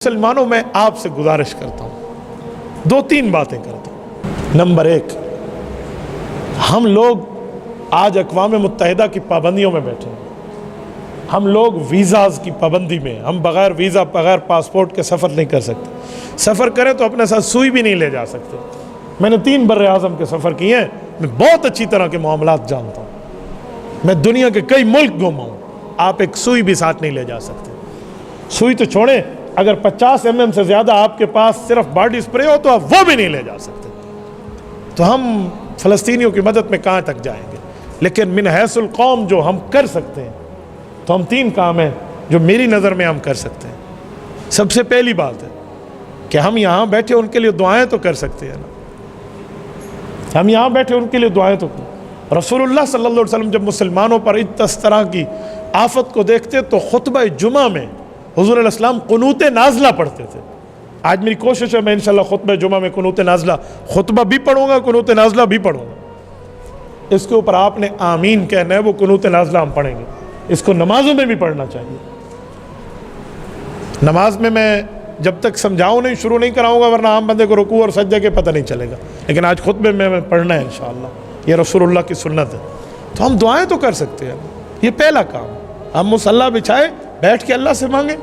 مسلمانوں میں آپ سے گزارش کرتا ہوں، دو تین باتیں کرتا ہوں۔ نمبر ایک، ہم لوگ آج اقوام متحدہ کی پابندیوں میں بیٹھے ہیں، ہم لوگ ویزاز کی پابندی میں، ہم بغیر ویزا بغیر پاسپورٹ کے سفر نہیں کر سکتے، سفر کریں تو اپنے ساتھ سوئی بھی نہیں لے جا سکتے۔ میں نے 3 بر اعظم کے سفر کیے ہیں، میں بہت اچھی طرح کے معاملات جانتا ہوں، میں دنیا کے کئی ملک گھوما ہوں، آپ ایک سوئی بھی ساتھ نہیں لے جا سکتے۔ سوئی تو چھوڑیں، اگر 50 mm سے زیادہ آپ کے پاس صرف باڈی سپرے ہو تو آپ وہ بھی نہیں لے جا سکتے۔ تو ہم فلسطینیوں کی مدد میں کہاں تک جائیں گے؟ لیکن من حیث القوم جو ہم کر سکتے ہیں تو ہم 3 کام ہیں جو میری نظر میں ہم کر سکتے ہیں۔ سب سے پہلی بات ہے کہ ہم یہاں بیٹھے ان کے لیے دعائیں تو کر سکتے ہیں نا، ہم یہاں بیٹھے ان کے لیے دعائیں تو کریں۔ رسول اللہ صلی اللہ علیہ وسلم جب مسلمانوں پر اس طرح کی آفت کو دیکھتے تو خطبہ جمعہ میں حضور علیہ السلام قنوت نازلہ پڑھتے تھے۔ آج میری کوشش ہے میں انشاءاللہ خطبہ جمعہ میں قنوت نازلہ خطبہ بھی پڑھوں گا، قنوت نازلہ بھی پڑھوں گا۔ اس کے اوپر آپ نے آمین کہنا ہے، وہ قنوت نازلہ ہم پڑھیں گے۔ اس کو نمازوں میں بھی پڑھنا چاہیے۔ نماز میں جب تک سمجھاؤں نہیں، شروع نہیں کراؤں گا، ورنہ عام بندے کو رکوع اور سجدے کے پتہ نہیں چلے گا، لیکن آج خطبے میں پڑھنا ہے انشاءاللہ، یہ رسول اللہ کی سنت ہے۔ تو ہم دعائیں تو کر سکتے ہیں، یہ پہلا کام۔ ہم مصلی بچھائے بیٹھ کے اللہ سے مانگیں،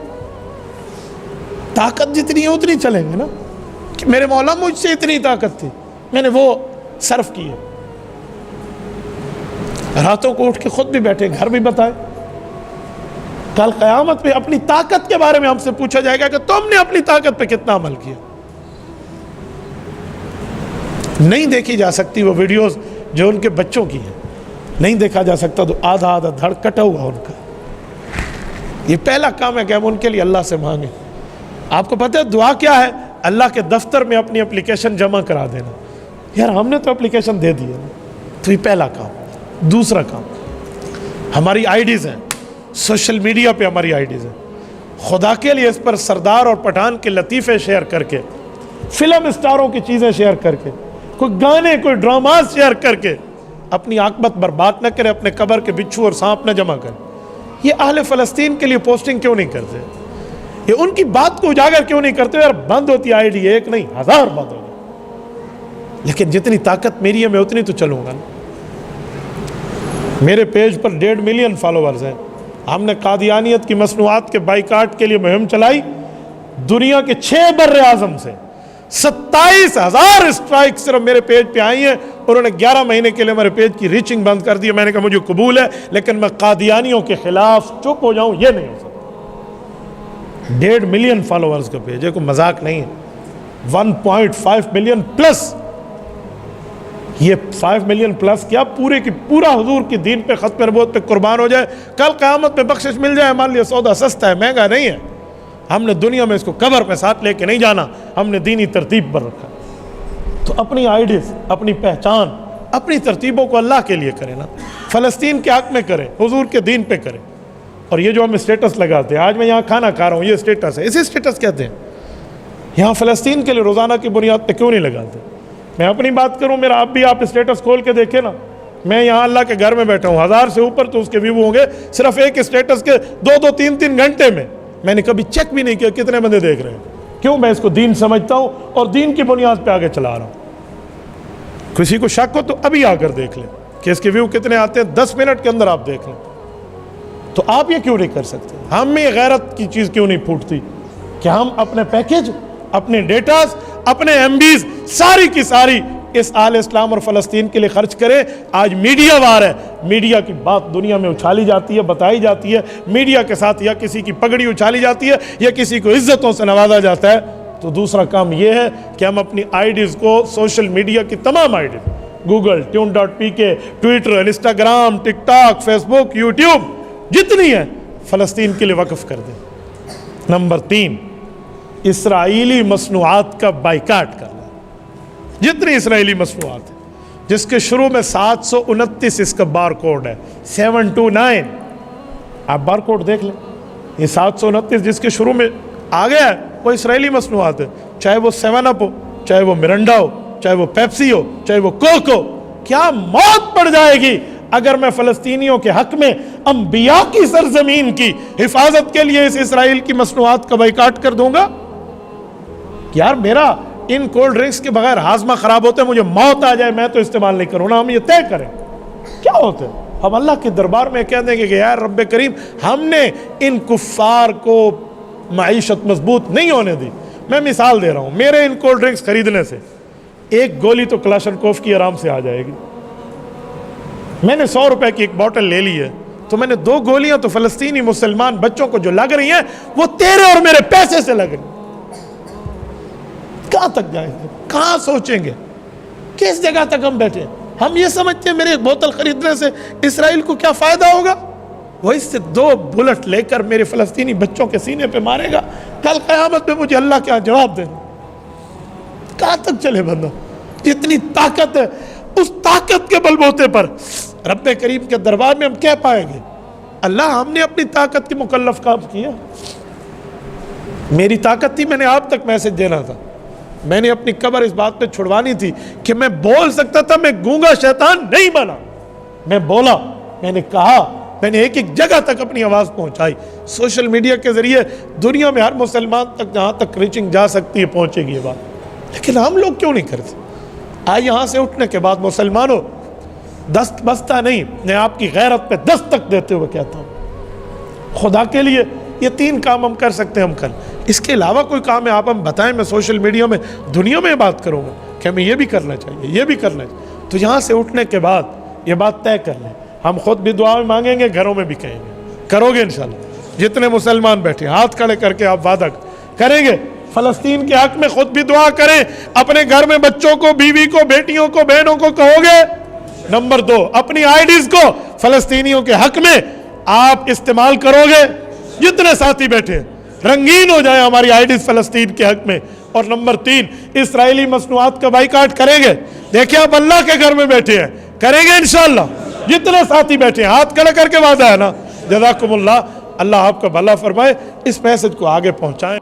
طاقت جتنی ہے اتنی چلیں گے نا، کہ میرے مولا مجھ سے اتنی طاقت تھی، میں نے وہ صرف کی ہے۔ راتوں کو اٹھ کے خود بھی بیٹھے، گھر بھی بتائے۔ کل قیامت پہ اپنی طاقت کے بارے میں ہم سے پوچھا جائے گا کہ تم نے اپنی طاقت پہ کتنا عمل کیا۔ نہیں دیکھی جا سکتی وہ ویڈیوز جو ان کے بچوں کی ہیں، نہیں دیکھا جا سکتا تو آدھا دھڑ کٹا ہوا ان کا۔ یہ پہلا کام ہے کہ ہم ان کے لیے اللہ سے مانگیں۔ آپ کو پتہ ہے دعا کیا ہے؟ اللہ کے دفتر میں اپنی اپلیکیشن جمع کرا دینا۔ یار ہم نے تو اپلیکیشن دے دی ہے، تو یہ پہلا کام۔ دوسرا کام، ہماری آئی ڈیز ہیں، سوشل میڈیا پہ ہماری آئی ڈیز ہیں، خدا کے لیے اس پر سردار اور پٹھان کے لطیفے شیئر کر کے، فلم اسٹاروں کی چیزیں شیئر کر کے، کوئی گانے کوئی ڈراماز شیئر کر کے اپنی عاقبت برباد نہ کرے، اپنے قبر کے بچھو اور سانپ نہ جمع کرے۔ یہ اہل فلسطین کے لیے پوسٹنگ کیوں نہیں کرتے؟ یہ ان کی بات کو اجاگر کیوں نہیں کرتے؟ یار بند ہوتی آئی ڈی، ایک نہیں 1000 بند ہو گئی، لیکن جتنی طاقت میری ہے میں اتنی تو چلوں گا نا۔ میرے پیج پر 1.5 ملین فالوورز ہیں۔ ہم نے قادیانیت کی مصنوعات کے بائیکاٹ کے لیے مہم چلائی، دنیا کے 6 بر اعظم سے 27,000 اسٹرائک صرف میرے پیج پہ آئی ہیں۔ انہوں نے 11 مہینے کے لیے میرے پیج کی ریچنگ بند کر دی۔ میں نے کہا مجھے قبول ہے، لیکن میں قادیانیوں کے خلاف چپ ہو جاؤں یہ نہیں ہو سکتا۔ 1.5 ملین فالوورز کا پیج ہے، کوئی مذاق نہیں ہے۔ 1.5 ملین پلس، یہ 5 ملین پلس کیا پورے کی پورا حضور کی دین پہ، ختم نبوت پہ قربان ہو جائے، کل قیامت میں بخشش مل جائے۔ ہمارے لیے سودا سستا ہے، مہنگا نہیں ہے۔ ہم نے دنیا میں اس کو قبر پہ ساتھ لے کے نہیں جانا، ہم نے دینی ترتیب پر رکھا۔ تو اپنی آئیڈیز، اپنی پہچان، اپنی ترتیبوں کو اللہ کے لیے کریں نا، فلسطین کے حق میں کریں، حضور کے دین پہ کریں۔ اور یہ جو ہم اسٹیٹس لگاتے ہیں، آج میں یہاں کھانا کھا رہا ہوں، یہ اسٹیٹس ہے، اسے اسٹیٹس کہتے ہیں۔ یہاں فلسطین کے لیے روزانہ کی بنیاد پہ کیوں نہیں لگاتے؟ میں اپنی بات کروں، میرا اب بھی آپ اسٹیٹس کھول کے دیکھیں نا، میں یہاں اللہ کے گھر میں بیٹھا ہوں، 1000 سے اوپر تو اس کے ویو ہوں گے صرف ایک اسٹیٹس کے 2-2 3-3 گھنٹے میں۔ میں نے کبھی چیک بھی نہیں کیا کتنے بندے دیکھ رہے ہیں۔ کیوں؟ میں اس کو دین سمجھتا ہوں اور دین کی بنیاد پہ آگے چلا رہا ہوں۔ کسی کو شک ہو تو ابھی آ کر دیکھ لیں کہ اس کے ویو کتنے آتے ہیں، 10 منٹ کے اندر آپ دیکھ لیں۔ تو آپ یہ کیوں نہیں کر سکتے؟ ہم میں غیرت کی چیز کیوں نہیں پھوٹتی کہ ہم اپنے پیکج، اپنے ڈیٹاز، اپنے MBs ساری کی ساری اس اہل اسلام اور فلسطین کے لیے خرچ کریں؟ آج میڈیا وار ہے، میڈیا کی بات دنیا میں اچھالی جاتی ہے، بتائی جاتی ہے، میڈیا کے ساتھ یا کسی کی پگڑی اچھالی جاتی ہے یا کسی کو عزتوں سے نوازا جاتا ہے۔ تو دوسرا کام یہ ہے کہ ہم اپنی آئی ڈیز کو، سوشل میڈیا کی تمام IDs, Google, tune.pk، Twitter, Instagram, TikTok, Facebook, YouTube, جتنی ہے فلسطین کے لیے وقف کر دیں۔ نمبر 3، اسرائیلی مصنوعات کا بائیکاٹ کرنا۔ جتنی اسرائیلی مصنوعات ہیں جس کے شروع میں 729 اس کا بار کوڈ ہے، 729، آپ بار کوڈ دیکھ لیں، یہ 729 جس کے شروع میں آ گیا ہے وہ اسرائیلی مصنوعات ہے، چاہے وہ 7 اپ ہو، چاہے وہ مرنڈا ہو، چاہے وہ پیپسی ہو، چاہے وہ کوک ہو۔ کیا موت پڑ جائے گی اگر میں فلسطینیوں کے حق میں انبیاء کی سرزمین کی حفاظت کے لیے اس اسرائیل کی مصنوعات کا بائیکاٹ کر دوں گا؟ یار میرا ان کولڈ ڈرنکس کے بغیر ہاضمہ خراب ہوتا ہے, مجھے موت آ جائے میں تو استعمال نہیں کروں نا. ہم یہ طے کریں کیا ہوتا ہے؟ ہم اللہ کے دربار میں کہہ دیں گے کہ یار رب کریم ہم نے ان کفار کو معیشت مضبوط نہیں ہونے دی. میں مثال دے رہا ہوں, میرے ان کولڈ ڈرنکس خریدنے سے ایک گولی تو کلاشنکوف کی آرام سے آ جائے گی. میں نے 100 روپے کی ایک بوٹل لے لی ہے تو میں نے 2 گولیاں تو فلسطینی مسلمان بچوں کو جو لگ رہی ہیں وہ تیرے اور میرے پیسے سے لگ رہی. کہاں تک جائیں گے؟ کہاں سوچیں گے؟ کس جگہ تک ہم بیٹھے؟ ہم یہ سمجھتے ہیں میرے ایک بوتل خریدنے سے اسرائیل کو کیا فائدہ ہوگا؟ وہ اس سے 2 بلٹ لے کر میرے فلسطینی بچوں کے سینے پہ مارے گا, کل قیامت میں مجھے اللہ کیا جواب دے گا؟ کہاں تک چلے بندہ؟ جتنی طاقت ہے اس طاقت کے بل بوتے پر رب کریم کے دربار میں ہم کہہ پائیں گے اللہ ہم نے اپنی طاقت کے مکلف کام کیا. میری طاقت تھی میں نے آپ تک میسج دینا تھا, میں نے اپنی قبر اس بات پہ چھڑوانی تھی کہ میں بول سکتا تھا, میں گونگا شیطان نہیں بنا. میں بولا, میں نے کہا, میں نے ایک جگہ تک اپنی آواز پہنچائی. سوشل میڈیا کے ذریعے دنیا میں ہر مسلمان تک جہاں تک ریچنگ جا سکتی ہے پہنچے گی یہ بات. لیکن ہم لوگ کیوں نہیں کرتے؟ آج یہاں سے اٹھنے کے بعد مسلمانوں دست بستہ نہیں, میں آپ کی غیرت پہ دستک دیتے ہوئے کہتا ہوں خدا کے لیے یہ 3 کام ہم کر سکتے ہیں, ہم کر. اس کے علاوہ کوئی کام ہے آپ ہم بتائیں, میں سوشل میڈیا میں دنیا میں بات کروں گا کہ ہمیں یہ بھی کرنا چاہیے, یہ بھی کرنا چاہیے. تو یہاں سے اٹھنے کے بعد یہ بات طے کر لیں, ہم خود بھی دعا میں مانگیں گے, گھروں میں بھی کہیں گے. کرو گے انشاءاللہ؟ جتنے مسلمان بیٹھے ہاتھ کھڑے کر کے آپ وعدہ کریں گے فلسطین کے حق میں خود بھی دعا کریں, اپنے گھر میں بچوں کو, بیوی کو, بیٹیوں کو, بہنوں کو کہو گے. نمبر 2, اپنی آئی ڈیز کو فلسطینیوں کے حق میں آپ استعمال کرو گے. جتنے ساتھی بیٹھے رنگین ہو جائے ہماری آئی ڈیز فلسطین کے حق میں. اور نمبر 3, اسرائیلی مصنوعات کا بائیکاٹ کریں گے. دیکھیں آپ اللہ کے گھر میں بیٹھے ہیں, کریں گے انشاءاللہ. جتنے ساتھی بیٹھے ہیں ہاتھ کھڑے کر کے وعدہ ہے نا. جزاکم اللہ, اللہ آپ کا بھلا فرمائے. اس میسج کو آگے پہنچائیں.